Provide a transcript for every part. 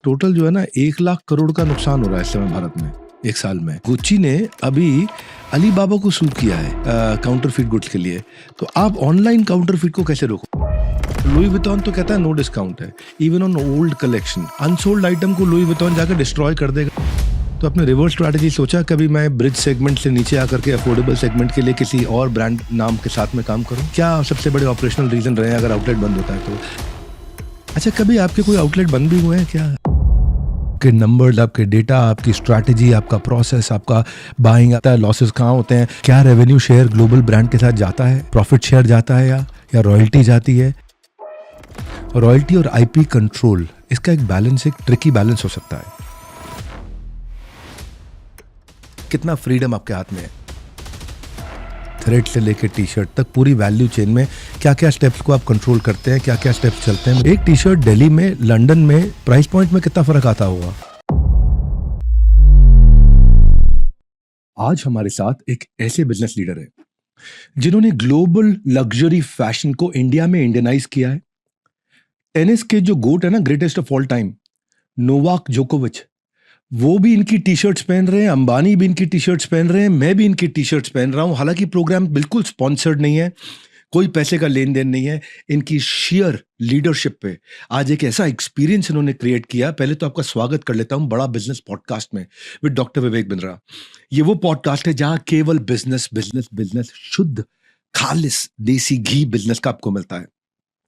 Total जो है ना 1 लाख करोड़ का नुकसान हो रहा है इस समय भारत में एक साल में। गुच्ची ने अभी अली बाबा को सू किया है काउंटरफिट गुड्स के लिए। तो आप ऑनलाइन काउंटरफिट को कैसे रोको? लुई विटॉन तो कहता है नो डिस्काउंट है even on old collection. Unsold item को लुई विटॉन जाकर डिस्ट्रॉय कर देगा। तो अपने रिवर्स स्ट्रैटेजी सोचा कभी मैं ब्रिज सेगमेंट से नीचे आकर के अफोर्डेबल सेगमेंट के लिए किसी और ब्रांड नाम के साथ में काम करूं? क्या सबसे बड़े ऑपरेशनल रीजन रहे अगर आउटलेट बंद होता है तो? अच्छा, कभी आपके कोई आउटलेट बंद भी हुए हैं क्या? आपके नंबर्स, आपके डेटा, आपकी स्ट्रैटेजी, आपका प्रोसेस, आपका बाइंग आता है, लॉसेस कहाँ होते हैं, क्या रेवेन्यू शेयर ग्लोबल ब्रांड के साथ जाता है, प्रॉफिट शेयर जाता है या रॉयल्टी जाती है? रॉयल्टी और आईपी कंट्रोल, इसका एक बैलेंस, एक ट्रिकी बैलेंस हो सकता है। कितना फ्रीडम आपके हाथ में है, थ्रेड से लेके टी शर्ट तक पूरी वैल्यू चेन में क्या क्या स्टेप्स को आप कंट्रोल करते हैं, क्या क्या स्टेप्स चलते हैं। एक टी शर्ट दिल्ली में, लंदन में प्राइस पॉइंट में कितना फर्क आता होगा। आज हमारे साथ एक ऐसे बिजनेस लीडर है जिन्होंने ग्लोबल लग्जरी फैशन को इंडिया में इंडियनाइज किया है। टेनिस के जो गोट है ना, greatest of all time, Novak जोकोविच, वो भी इनकी टी शर्ट्स पहन रहे हैं, अंबानी भी इनकी टी शर्ट्स पहन रहे हैं, मैं भी इनकी टी शर्ट्स पहन रहा हूं। हालांकि प्रोग्राम बिल्कुल स्पॉन्सर्ड नहीं है, कोई पैसे का लेन देन नहीं है। इनकी शेयर लीडरशिप पे आज एक ऐसा एक्सपीरियंस इन्होंने क्रिएट किया। पहले तो आपका स्वागत कर लेता हूं बड़ा बिजनेस पॉडकास्ट में विद डॉक्टर विवेक बिंद्रा। ये वो पॉडकास्ट है जहां केवल बिजनेस बिजनेस बिजनेस, शुद्ध खालिस देसी घी बिजनेस का आपको मिलता है।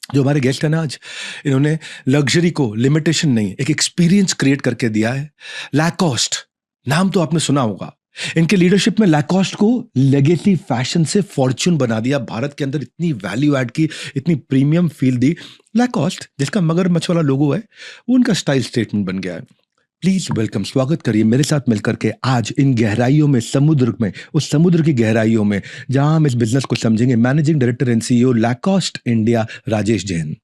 जो हमारे गेस्ट है ना आज, इन्होंने लग्जरी को लिमिटेशन नहीं, एक एक्सपीरियंस क्रिएट करके दिया है। लैकॉस्ट नाम तो आपने सुना होगा। इनके लीडरशिप में लैकॉस्ट को लेगेसी फैशन से फॉर्च्यून बना दिया, भारत के अंदर इतनी वैल्यू ऐड की, इतनी प्रीमियम फील दी। लैकॉस्ट जिसका मगरमच्छ वाला लोगो है, वो उनका स्टाइल स्टेटमेंट बन गया है। प्लीज वेलकम, स्वागत करिए मेरे साथ मिलकर के आज इन गहराइयों में, समुद्र में, उस समुद्र की गहराइयों में जहां हम इस बिजनेस को समझेंगे, managing director and CEO Lacoste India, Rajesh Jain.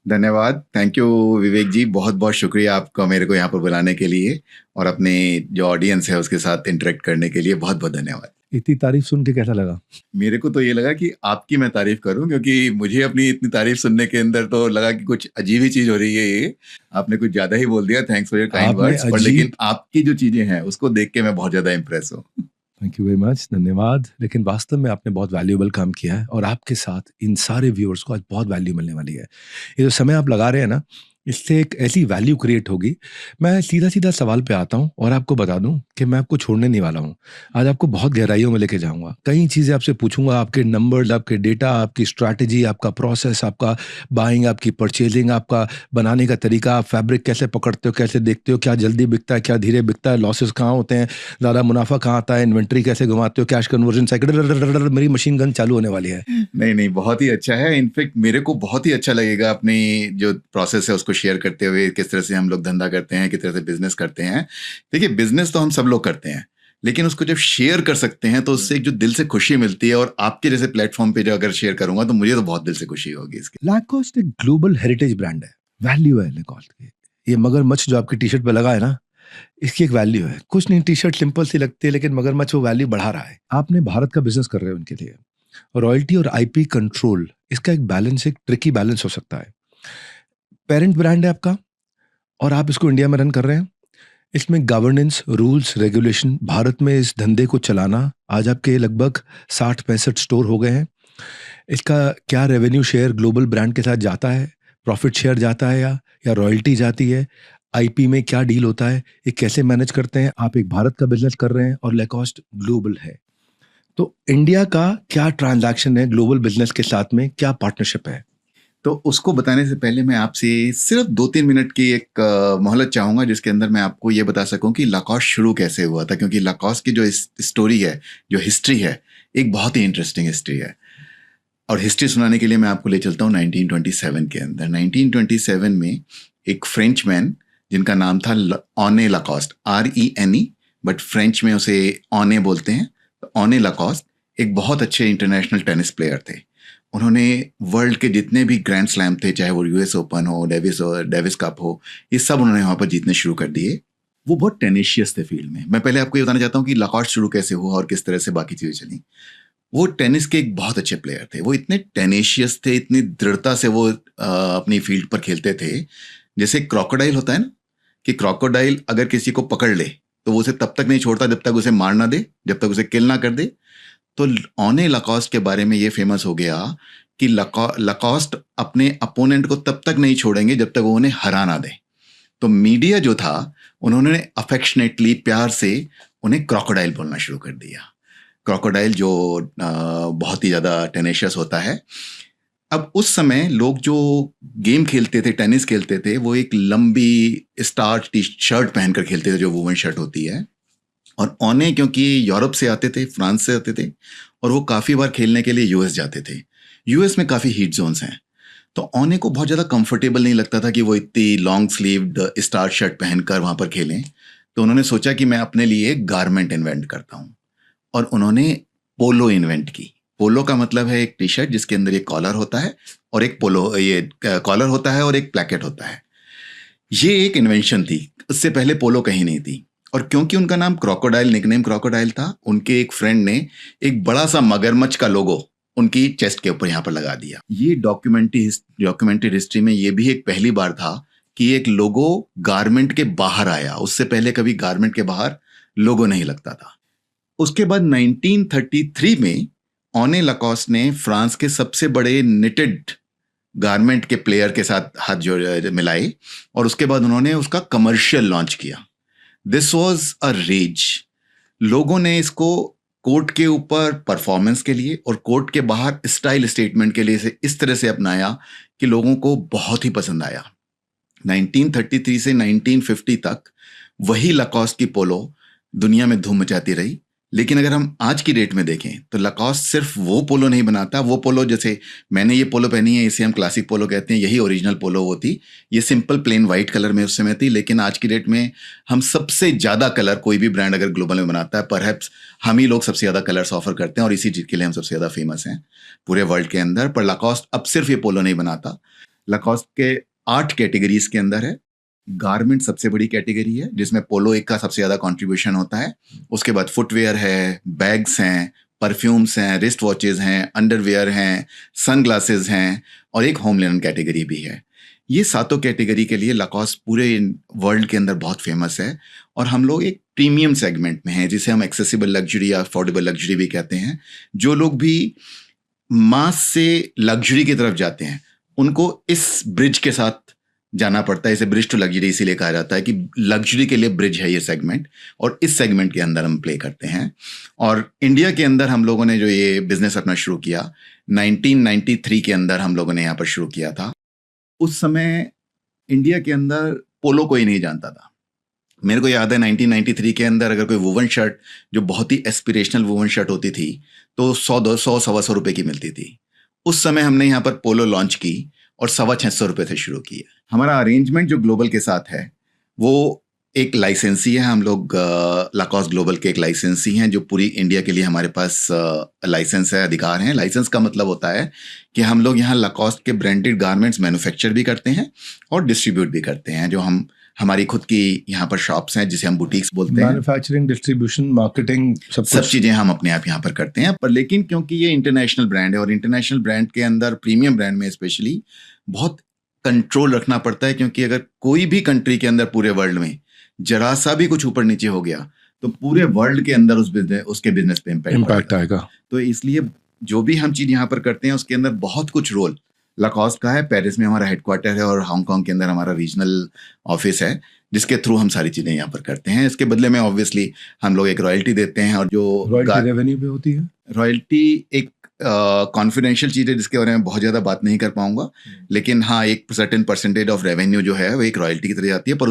धन्यवाद, थैंक यू विवेक जी, बहुत बहुत शुक्रिया आपका मेरे को यहाँ पर बुलाने के लिए और अपने जो ऑडियंस है उसके साथ इंटरेक्ट करने के लिए बहुत बहुत धन्यवाद। इतनी तारीफ सुन के कैसा लगा? मेरे को तो ये लगा कि आपकी मैं तारीफ करूं, क्योंकि मुझे अपनी इतनी तारीफ सुनने के अंदर तो लगा कि कुछ अजीब ही चीज हो रही है। ये आपने कुछ ज्यादा ही बोल दिया, thanks for your kind words, पर लेकिन आपकी जो चीजें हैं उसको देख के मैं बहुत ज्यादा इंप्रेस हूँ। थैंक यू वेरी मच, धन्यवाद। लेकिन वास्तव में आपने बहुत वैल्यूएबल काम किया है और आपके साथ इन सारे व्यूअर्स को आज बहुत वैल्यू मिलने वाली है। ये जो समय आप लगा रहे हैं ना, इससे एक ऐसी वैल्यू क्रिएट होगी। मैं सीधा सीधा सवाल पे आता हूँ और आपको बता दूं कि मैं आपको छोड़ने नहीं वाला हूँ। आज आपको बहुत गहराइयों में लेके जाऊंगा, कई चीज़ें आपसे पूछूंगा, आपके नंबर्स, आपके डेटा, आपकी स्ट्रैटेजी, आपका प्रोसेस, आपका बाइंग, आपकी परचेजिंग, आपका बनाने का तरीका, आप फैब्रिक कैसे पकड़ते हो, कैसे देखते हो, क्या जल्दी बिकता है, क्या धीरे बिकता है, लॉसेस कहाँ होते हैं, ज़्यादा मुनाफा कहाँ आता है, इन्वेंट्री कैसे घुमाते हो, कैश कन्वर्जन साइकिल। मेरी मशीन गन चालू होने वाली है। नहीं, बहुत ही अच्छा है। इनफेक्ट मेरे को बहुत ही अच्छा लगेगा अपनी जो प्रोसेस है उसको शेयर करते हुए, किस तरह से हम लोग धंधा करते हैं, किस तरह से बिजनेस करते हैं। देखिए, बिजनेस तो हम सब लोग करते हैं, लेकिन उसको जब शेयर कर सकते हैं तो उससे एक जो दिल से खुशी मिलती है, और आपके जैसे प्लेटफॉर्म पे जो अगर शेयर करूंगा तो मुझे तो बहुत दिल से खुशी होगी इसकी। लैकॉस्ट एक ग्लोबल हेरिटेज ब्रांड है, वैल्यू है लैकॉस्ट की। ये मगरमच्छ जो आपकी टी शर्ट पे लगा है ना, इसकी एक वैल्यू है। कुछ नहीं, टी शर्ट सिंपल सी लगती है, लेकिन मगरमच्छ वो वैल्यू बढ़ा रहा है। आपने भारत का बिजनेस कर रहे हो उनके लिए। रॉयल्टी और आईपी कंट्रोल, इसका एक बैलेंस, एक ट्रिकी बैलेंस हो सकता है। पेरेंट ब्रांड है आपका और आप इसको इंडिया में रन कर रहे हैं। इसमें गवर्नेंस, रूल्स, रेगुलेशन, भारत में इस धंधे को चलाना, आज आपके लगभग 60-65 स्टोर हो गए हैं। इसका क्या रेवेन्यू शेयर ग्लोबल ब्रांड के साथ जाता है, प्रॉफिट शेयर जाता है या रॉयल्टी जाती है, आईपी में क्या डील होता है, ये कैसे मैनेज करते हैं? आप एक भारत का बिजनेस कर रहे हैं और लैकॉस्ट ग्लोबल है, तो इंडिया का क्या ट्रांजैक्शन है ग्लोबल बिजनेस के साथ में, क्या पार्टनरशिप है? तो उसको बताने से पहले मैं आपसे सिर्फ 2-3 मिनट की एक मोहलत चाहूंगा, जिसके अंदर मैं आपको ये बता सकूं कि लैकॉस्ट शुरू कैसे हुआ था। क्योंकि लैकॉस्ट की जो स्टोरी है, जो हिस्ट्री है, एक बहुत ही इंटरेस्टिंग हिस्ट्री है। और हिस्ट्री सुनाने के लिए मैं आपको ले चलता हूँ 1927 के अंदर। 1927 में एक फ्रेंच मैन जिनका नाम था ऑने लैकॉस्ट, RENE, बट फ्रेंच में उसे ऑने बोलते हैं। ऑने लैकॉस्ट एक बहुत अच्छे इंटरनेशनल टेनिस प्लेयर थे। उन्होंने वर्ल्ड के जितने भी ग्रैंड स्लैम थे, चाहे वो US ओपन हो, डेविस कप हो, ये सब उन्होंने वहाँ पर जीतने शुरू कर दिए। वो बहुत टेनिशियस थे फील्ड में। मैं पहले आपको ये बताना चाहता हूँ कि लैकॉस्ट शुरू कैसे हुआ और किस तरह से बाकी चीज़ें चली। वो टेनिस के एक बहुत अच्छे प्लेयर थे। वो इतने टेनिशियस थे, इतनी दृढ़ता से वो अपनी फील्ड पर खेलते थे। जैसे क्रोकोडाइल होता है ना, कि क्रोकोडाइल अगर किसी को पकड़ ले तो वो उसे तब तक नहीं छोड़ता जब तक उसे मार ना दे, जब तक उसे किल ना कर दे। तो ऑने लाकॉस्ट के बारे में ये फेमस हो गया कि लाकॉस्ट अपने अपोनेंट को तब तक नहीं छोड़ेंगे जब तक वो उन्हें हरा ना दे। तो मीडिया जो था उन्होंने अफेक्शनेटली, प्यार से उन्हें क्रोकोडाइल बोलना शुरू कर दिया। क्रोकोडाइल जो बहुत ही ज़्यादा टेनेशियस होता है। अब उस समय लोग जो गेम खेलते थे, टेनिस खेलते थे, वो एक लंबी स्टार्च टी शर्ट पहनकर खेलते थे जो वुमेन शर्ट होती है। और ओने क्योंकि यूरोप से आते थे, फ्रांस से आते थे, और वो काफ़ी बार खेलने के लिए यूएस जाते थे। यूएस में काफ़ी हीट जोन्स हैं, तो ओने को बहुत ज़्यादा कंफर्टेबल नहीं लगता था कि वो इतनी लॉन्ग स्लीव्ड स्टार्च शर्ट पहनकर वहाँ पर खेलें। तो उन्होंने सोचा कि मैं अपने लिए एक गारमेंट इन्वेंट करता हूँ, और उन्होंने पोलो इन्वेंट की। पोलो का मतलब है एक टी शर्ट जिसके अंदर एक कॉलर होता है और एक कॉलर होता है और एक प्लैकेट होता है। ये एक इन्वेंशन थी, उससे पहले पोलो कहीं नहीं थी। और क्योंकि उनका नाम क्रोकोडाइल, निकनेम क्रोकोडाइल था, उनके एक फ्रेंड ने एक बड़ा सा मगरमच्छ का लोगो उनकी चेस्ट के ऊपर यहाँ पर लगा दिया। ये डॉक्यूमेंट्री हिस्ट्री में ये भी एक पहली बार था कि एक लोगो गारमेंट के बाहर आया। उससे पहले कभी गारमेंट के बाहर लोगो नहीं लगता था। उसके बाद 1933 में ओने लाकॉस्ट ने फ्रांस के सबसे बड़े निटेड गारमेंट के प्लेयर के साथ हाथ जोड़ मिलाए, और उसके बाद उन्होंने उसका कमर्शियल लॉन्च किया। This was a rage. लोगों ने इसको कोर्ट के ऊपर परफॉर्मेंस के लिए और कोर्ट के बाहर स्टाइल स्टेटमेंट के लिए इस तरह से अपनाया कि लोगों को बहुत ही पसंद आया। 1933 से 1950 तक वही लाकॉस्ट की पोलो दुनिया में धूम मचाती रही। लेकिन अगर हम आज की डेट में देखें तो लाकॉस्ट सिर्फ वो पोलो नहीं बनाता। वो पोलो, जैसे मैंने ये पोलो पहनी है, इसे हम क्लासिक पोलो कहते हैं, यही ओरिजिनल पोलो वो थी। ये सिंपल प्लेन वाइट कलर में उस समय थी। लेकिन आज की डेट में हम सबसे ज़्यादा कलर, कोई भी ब्रांड अगर ग्लोबल में बनाता है, परहैप्स हम ही लोग सबसे ज़्यादा कलर्स ऑफर करते हैं, और इसी चीज़ के लिए हम सबसे ज़्यादा फेमस हैं पूरे वर्ल्ड के अंदर। पर लाकॉस्ट अब सिर्फ ये पोलो नहीं बनाता। लाकॉस्ट के 8 कैटेगरीज के अंदर है। गारमेंट सबसे बड़ी कैटेगरी है जिसमें पोलो एक का सबसे ज़्यादा कंट्रीब्यूशन होता है। उसके बाद फुटवेयर है, बैग्स हैं, परफ्यूम्स हैं, रिस्ट वॉचेस हैं, अंडरवेयर हैं, सनग्लासेस हैं, और एक होम लिनन कैटेगरी भी है। ये सातों कैटेगरी के लिए लाकॉस्ट पूरे वर्ल्ड के अंदर बहुत फेमस है। और हम लोग एक प्रीमियम सेगमेंट में हैं जिसे हम एक्सेसिबल लग्जरी या अफोर्डेबल लग्जरी भी कहते हैं। जो लोग भी मास से लग्जरी की तरफ जाते हैं उनको इस ब्रिज के साथ जाना पड़ता है। इसे ब्रिज टू लग्जरी इसीलिए कहा जाता है कि लग्जरी के लिए ब्रिज है ये सेगमेंट, और इस सेगमेंट के अंदर हम प्ले करते हैं। और इंडिया के अंदर हम लोगों ने जो ये बिजनेस अपना शुरू किया 1993 के अंदर हम लोगों ने यहाँ पर शुरू किया था। उस समय इंडिया के अंदर पोलो कोई नहीं जानता था। मेरे को याद है 1993 के अंदर अगर कोई वुवन शर्ट, जो बहुत ही एस्पिरेशनल वुवन शर्ट होती थी, तो 100-200-125 रुपए की मिलती थी। उस समय हमने यहाँ पर पोलो लॉन्च की और 650 रुपए से शुरू किया। हमारा अरेंजमेंट जो ग्लोबल के साथ है वो एक लाइसेंसी है। हम लोग लाकॉस्ट ग्लोबल के एक लाइसेंसी हैं जो पूरी इंडिया के लिए हमारे पास लाइसेंस है, अधिकार हैं। लाइसेंस का मतलब होता है कि हम लोग यहाँ लाकॉस्ट के ब्रांडेड गारमेंट्स मैन्युफैक्चर भी करते हैं और डिस्ट्रीब्यूट भी करते हैं। जो हमारी खुद की यहाँ पर शॉप्स हैं जिसे हम बुटीक्स बोलते हैं। मैन्युफैक्चरिंग, डिस्ट्रीब्यूशन, मार्केटिंग, सब चीज़ें हम अपने आप यहाँ पर करते हैं। पर लेकिन क्योंकि ये इंटरनेशनल ब्रांड है और इंटरनेशनल ब्रांड के अंदर, प्रीमियम ब्रांड में स्पेशली, बहुत कंट्रोल रखना पड़ता है। क्योंकि अगर कोई भी कंट्री के अंदर पूरे वर्ल्ड में जरा सा भी कुछ ऊपर नीचे हो गया तो पूरे वर्ल्ड के अंदर उसके बिजनेस पे इम्पैक्ट आएगा। तो इसलिए जो भी हम चीज़ यहाँ पर करते हैं उसके अंदर बहुत कुछ रोल लाकॉस्ट का है। पेरिस में हमारा हेडक्वार्टर है और हांगकांग के अंदर हमारा रीजनल ऑफिस है जिसके थ्रू हम सारी चीज़ें यहाँ पर करते हैं। इसके बदले में ऑब्वियसली हम लोग एक रॉयल्टी देते हैं, और जो रॉयल्टी रेवेन्यू पे होती है। रॉयल्टी एक कॉन्फिडेंशियल चीज़ है जिसके बारे में बहुत ज़्यादा बात नहीं कर पाऊंगा, लेकिन हाँ, एक सर्टेन परसेंटेज ऑफ रेवेन्यू जो है वो एक रॉयल्टी की तरह जाती है। पर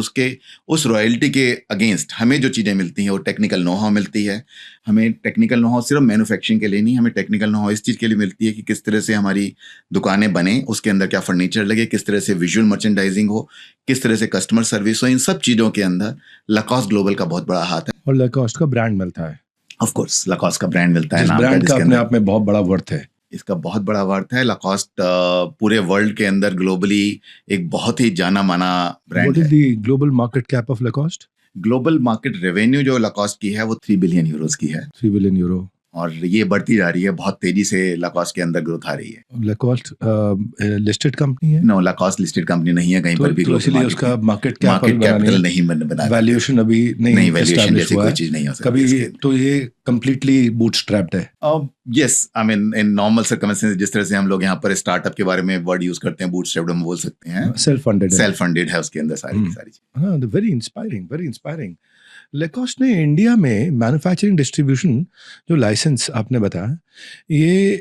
उस रॉयल्टी के अगेंस्ट हमें जो चीज़ें मिलती हैं वो टेक्निकल नो हाउ मिलती है। हमें टेक्निकल नो हाउ सिर्फ मैन्युफैक्चरिंग के लिए नहीं, हमें टेक्निकल नो हाउ इस चीज़ के लिए मिलती है कि किस तरह से हमारी दुकानें बने, उसके अंदर क्या फर्नीचर लगे, किस तरह से विजुअल मर्चेंडाइजिंग हो, किस तरह से कस्टमर सर्विस हो। इन सब चीज़ों के अंदर लाकॉस्ट ग्लोबल का बहुत बड़ा हाथ है। और लाकॉस्ट का ब्रांड मिलता है। ऑफ कोर्स लाकॉस्ट का ब्रांड मिलता है। ब्रांड का अपने आप में बहुत बड़ा वर्थ है। इसका बहुत बड़ा वर्थ है। लाकॉस्ट पूरे वर्ल्ड के अंदर ग्लोबली एक बहुत ही जाना माना ब्रांड है। What is the global market cap of Lacoste? Global market revenue जो लाकॉस्ट की है वो 3 बिलियन यूरोस की है। 3 बिलियन यूरो। और ये बढ़ती जा रही है, बहुत तेजी से लाकॉस्ट के अंदर ग्रोथ आ रही है। लैकॉस्ट लिस्टेड कंपनी है, नो, लाकॉस्ट लिस्टेड कंपनी नहीं है कहीं पर भी। तो इसलिए उसका मार्केट कैपिटल नहीं बना, वैल्यूएशन अभी नहीं वैल्यूएशन एस्टैब्लिश जैसी हुआ कोई है चीज नहीं हो सकती कभी, इसके। तो ये कंप्लीटली बूटस्ट्रैप्ड है। Yes, I mean in normal circumstances जिस तरह से हम लोग यहाँ पर स्टार्टअप के बारे में वर्ड यूज करते हैं, बूटस्ट्रैप्ड हम बोल सकते हैं, सेल्फ फंडेड है उसके अंदर सारी की सारी चीजें। हाँ, वेरी इंस्पायरिंग। लैकॉस्ट ने इंडिया में मैन्युफैक्चरिंग डिस्ट्रीब्यूशन जो लाइसेंस आपने बताया, ये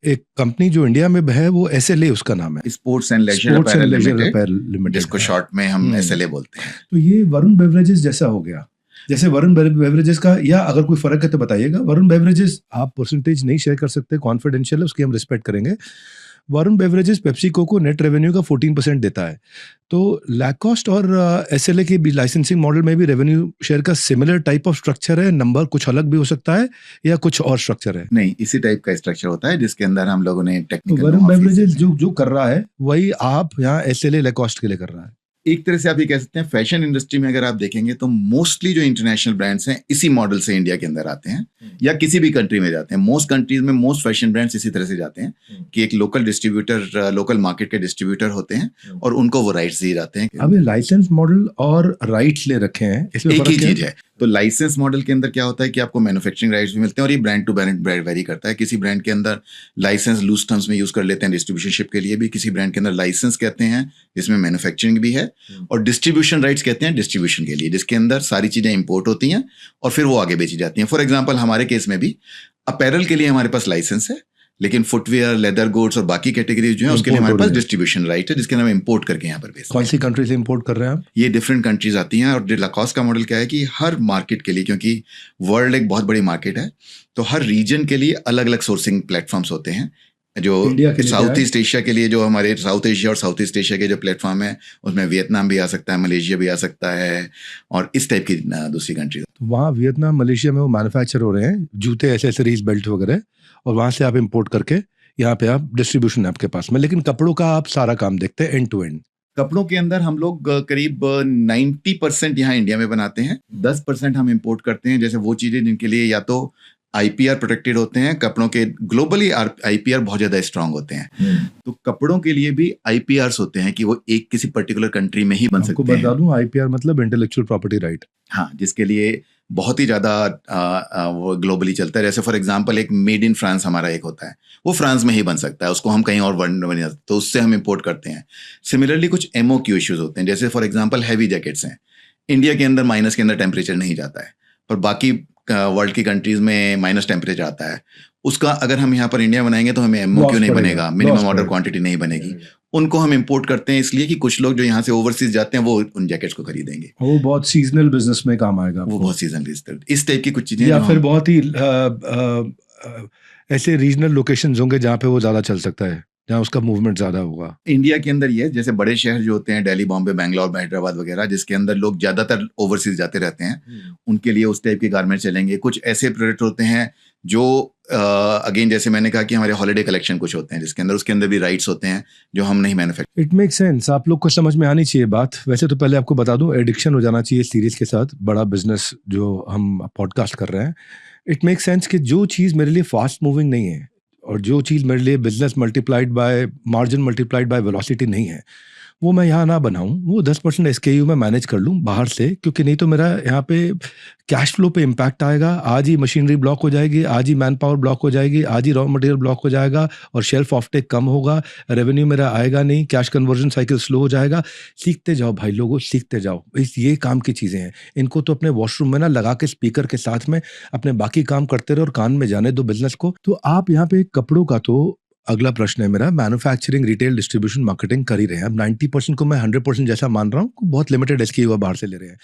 एक कंपनी जो इंडिया में है वो SLA उसका नाम है, स्पोर्ट्स एंड लेजर लिमिटेड, जिसको शॉर्ट में हम SLA बोलते हैं। तो ये वरुण बेवरेजेस जैसा हो गया, जैसे वरुण बेवरेजेस का, या अगर कोई फर्क है तो बताइएगा। वरुण बेवरेजेस, आप परसेंटेज नहीं शेयर कर सकते, कॉन्फिडेंशियल है, उसकी हम रिस्पेक्ट करेंगे। वरुण बेवरेजेस पेप्सिको को नेट रेवेन्यू का 14% देता है, तो लैकॉस्ट और SLA के भी लाइसेंसिंग मॉडल में भी रेवेन्यू शेयर का सिमिलर टाइप ऑफ स्ट्रक्चर है, नंबर कुछ अलग भी हो सकता है या कुछ और स्ट्रक्चर है? नहीं, इसी टाइप का स्ट्रक्चर होता है जिसके अंदर हम लोगों ने टेक्निकल। वरुण बेवरेजेस जो कर रहा है वही आप यहाँ SLA लैकॉस्ट के लिए कर रहा है। एक तरह से आप ये कह सकते हैं, फैशन इंडस्ट्री में अगर आप देखेंगे तो मोस्टली जो इंटरनेशनल ब्रांड्स हैं इसी मॉडल से इंडिया के अंदर आते हैं या किसी भी कंट्री में जाते हैं। मोस्ट कंट्रीज में मोस्ट फैशन ब्रांड्स इसी तरह से जाते हैं कि एक लोकल डिस्ट्रीब्यूटर, लोकल मार्केट के डिस्ट्रीब्यूटर होते हैं और उनको वो राइट्स दिए जाते हैं। अब ये लाइसेंस मॉडल और राइट्स ले रखे हैं, इसमें एक ही चीज है। तो लाइसेंस मॉडल के अंदर क्या होता है कि आपको मैन्युफैक्चरिंग राइट्स भी मिलते हैं और ये ब्रांड टू ब्रांड वेरी करता है। किसी ब्रांड के अंदर लाइसेंस लूज टर्म्स में यूज कर लेते हैं डिस्ट्रीब्यूशनशिप के लिए भी, किसी ब्रांड के अंदर लाइसेंस कहते हैं जिसमें मैन्युफैक्चरिंग भी है, और डिस्ट्रीब्यूशन राइट्स कहते हैं डिस्ट्रीब्यूशन के लिए, जिसके अंदर सारी चीजें इंपोर्ट होती हैं और फिर वो आगे बेची जाती हैं। फॉर एग्जाम्पल हमारे केस में भी अपैरल के लिए हमारे पास लाइसेंस है, लेकिन फुटवेयर, लेदर गुड्स और बाकी कैटेगरीज जो है उसके लिए हमारे पास डिस्ट्रीब्यूशन राइट है, जिसके नाम इंपोर्ट करके यहाँ पर बेचते हैं। कौन सी कंट्री से इंपोर्ट कर रहे हैं आप? ये डिफरेंट कंट्रीज आती हैं। और लैकॉस्ट का मॉडल क्या है कि हर मार्केट के लिए, क्योंकि वर्ल्ड एक बहुत बड़ी मार्केट है, तो हर रीजन के लिए अलग अलग सोर्सिंग प्लेटफॉर्म्स होते हैं। जो साउथ ईस्ट एशिया के लिए, जो हमारे साउथ एशिया और साउथ ईस्ट एशिया के जो प्लेटफॉर्म है, उसमें वियतनाम भी आ सकता है, मलेशिया भी आ सकता है और इस टाइप की दूसरी कंट्रीज। तो वहाँ वियतनाम, मलेशिया में वो मैन्युफैक्चर हो रहे हैं जूते, एसेसरीज, बेल्ट वगैरह, और वहाँ से आप इंपोर्ट करके यहाँ पे आप डिस्ट्रीब्यूशन है आपके पास में। लेकिन कपड़ों का आप सारा काम देखते हैं एंड टू एंड। कपड़ों के अंदर हम लोग करीब 90% यहाँ इंडिया में बनाते हैं, 10% हम इंपोर्ट करते हैं। जैसे वो चीजें जिनके लिए या तो IPR प्रोटेक्टेड होते हैं, कपड़ों के ग्लोबली IPR बहुत ज्यादा स्ट्रांग होते हैं, तो कपड़ों के लिए भी IPRs होते हैं कि वो एक किसी पर्टिकुलर कंट्री में ही बन सकते हैं। बता दूं, IPR मतलब इंटेलेक्चुअल प्रॉपर्टी राइट। हाँ, जिसके लिए बहुत ही ज्यादा वो ग्लोबली चलता है। जैसे फॉर एग्जांपल एक मेड इन फ्रांस हमारा एक होता है, वो फ्रांस में ही बन सकता है, उसको हम कहीं और बन, तो उससे हम इंपोर्ट करते हैं। सिमिलरली कुछ MOQ इश्यूज होते हैं, जैसे फॉर एग्जांपल हैवी जैकेट्स हैं, इंडिया के अंदर माइनस के अंदर टेम्परेचर नहीं जाता है, पर बाकी वर्ल्ड की कंट्रीज में माइनस टेम्परेचर आता है। उसका अगर हम यहाँ पर इंडिया बनाएंगे तो हमें MOQ नहीं बनेगा, मिनिमम ऑर्डर क्वांटिटी नहीं बनेगी। उनको हम इंपोर्ट करते हैं इसलिए कि कुछ लोग जो यहाँ से ओवरसीज जाते हैं वो उन जैकेट्स को खरीदेंगे। वो बहुत सीजनल बिजनेस में काम आएगा, वो बहुत सीजनल इस टाइप की कुछ चीजें, या फिर बहुत ही ऐसे रीजनल लोकेशंस होंगे जहाँ पे वो ज्यादा चल सकता है, जहाँ उसका मूवमेंट ज्यादा होगा। इंडिया के अंदर ये जैसे बड़े शहर जो होते हैं, दिल्ली, बॉम्बे, बैंगलोर, हैदराबाद वगैरह, जिसके अंदर लोग ज्यादातर ओवरसीज जाते रहते हैं, उनके लिए उस टाइप के गारमेंट चलेंगे। कुछ ऐसे प्रोडक्ट होते हैं जो अगेन जैसे मैंने कहा कि हमारे हॉलिडे कलेक्शन कुछ होते हैं जिसके अंदर, उसके अंदर भी राइट्स होते हैं जो हम नहीं मैन्युफैक्चर। इट मेक सेंस, आप लोग को समझ में आनी चाहिए बात। वैसे तो पहले आपको बता दूं, एडिक्शन हो जाना चाहिए सीरीज के साथ, बड़ा बिजनेस जो हम पॉडकास्ट कर रहे हैं। इट मेक सेंस कि जो चीज़ मेरे लिए फास्ट मूविंग नहीं है और जो चीज़ मेरे लिए business multiplied by margin multiplied by velocity नहीं है, वो मैं यहाँ ना बनाऊँ, वो 10% SKU में मैनेज कर लूँ बाहर से, क्योंकि नहीं तो मेरा यहाँ पे कैश फ्लो पे इम्पैक्ट आएगा। आज ही मशीनरी ब्लॉक हो जाएगी, आज ही मैन पावर ब्लॉक हो जाएगी, आज ही रॉ मटेरियल ब्लॉक हो जाएगा और शेल्फ ऑफ टेक कम होगा, रेवेन्यू मेरा आएगा नहीं, कैश कन्वर्जन साइकिल स्लो हो जाएगा। सीखते जाओ भाई लोगों, सीखते जाओ। ये काम की चीज़ें हैं, इनको तो अपने वॉशरूम में ना लगा के स्पीकर के साथ में अपने बाकी काम करते रहो और कान में जाने दो बिजनेस को। तो आप यहाँ पे कपड़ों का, तो अगला प्रश्न है मेरा, मैन्युफैक्चरिंग, रिटेल, डिस्ट्रीब्यूशन, मार्केटिंग कर ही रहे हैं। अब 90% को मैं 100% जैसा मान रहा हूँ, बहुत लिमिटेड SKU बाहर से ले रहे हैं।